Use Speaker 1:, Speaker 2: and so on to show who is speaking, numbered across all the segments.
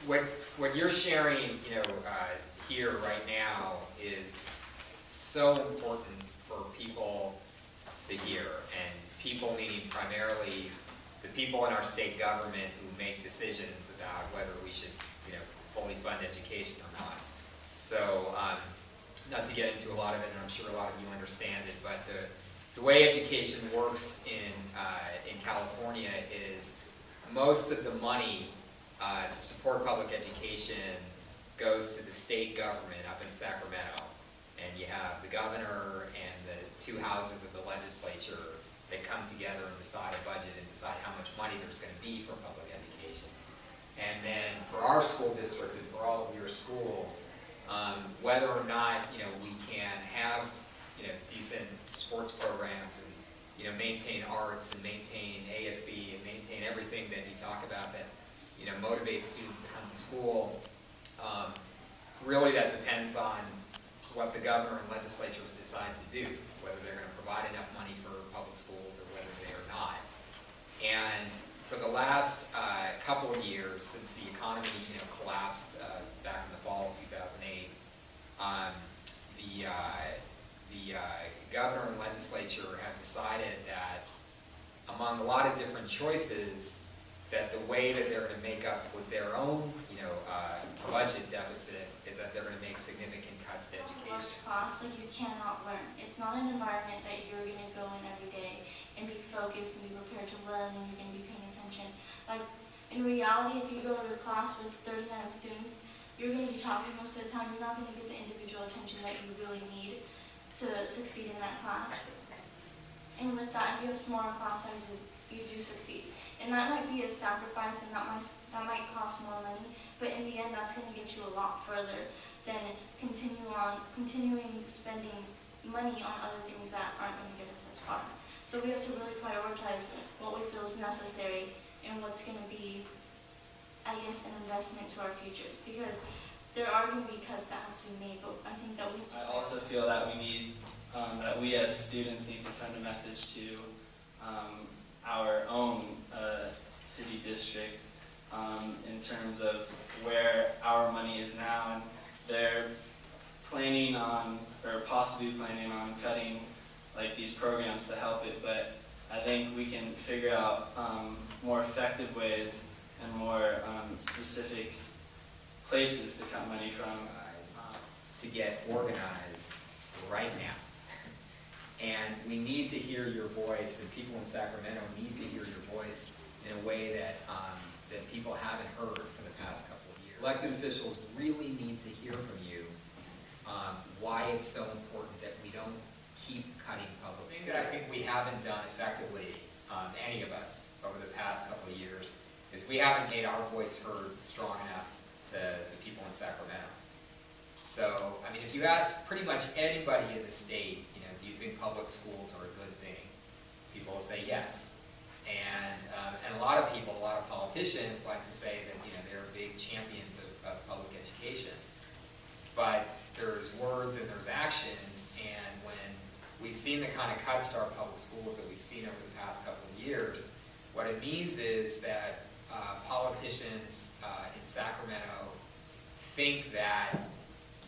Speaker 1: what you're sharing, here right now is so important for people to hear, and people meaning primarily the people in our state government who make decisions about whether we should, fully fund education or not. So, not to get into a lot of it, and I'm sure a lot of you understand it, but the way education works in California is most of the money to support public education goes to the state government up in Sacramento. And you have the governor and the two houses of the legislature that come together and decide a budget and decide how much money there's going to be for public education. And then for our school district and for all of your schools, whether or not we can have decent sports programs and maintain arts and maintain ASB and maintain everything that you talk about that motivates students to come to school, really that depends on what the governor and legislatures decide to do, whether they're going to provide enough money for public schools or whether they are not. And for the last couple of years, since the economy collapsed back in the fall of 2008, the governor and legislature have decided that among a lot of different choices, that the way that they're going to make up with their own budget deficit is that they're going to make significant cuts to education.
Speaker 2: Large class, like you cannot learn. It's not an environment that you're going to go in every day and be focused and be prepared to learn and you're going to be paying attention. Like in reality, if you go to a class with 39 students, you're going to be talking most of the time. You're not going to get the individual attention that you really need to succeed in that class. And with that, if you have smaller class sizes, you do succeed. And that might be a sacrifice and that might cost more money, but in the end that's going to get you a lot further than continuing spending money on other things that aren't going to get us as far. So we have to really prioritize what we feel is necessary and what's going to be, I guess, an investment to our futures, because there are going to be cuts that have to be made, but I think that we have to.
Speaker 3: I also feel that we need, that we as students need to send a message to our own city district in terms of where our money is now, and they're planning on, or possibly planning on cutting like these programs to help it, but I think we can figure out more effective ways and more specific places to cut money from.
Speaker 1: To get organized right now. And we need to hear your voice, and people in Sacramento need to hear your voice in a way that, that people haven't heard for the past couple of years. Elected officials really need to hear from you why it's so important that we don't keep cutting public schools. The thing that I think we haven't done effectively, any of us, over the past couple of years, is we haven't made our voice heard strong enough to the people in Sacramento. So, I mean, if you ask pretty much anybody in the state, do you think public schools are a good thing? People will say yes. And a lot of people, a lot of politicians like to say that they're big champions of public education. But there's words and there's actions, and when we've seen the kind of cuts to our public schools that we've seen over the past couple of years, what it means is that politicians in Sacramento think that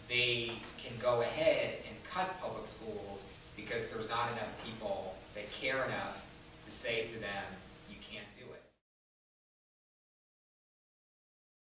Speaker 1: they can go ahead and cut public schools because there's not enough people that care enough to say to them,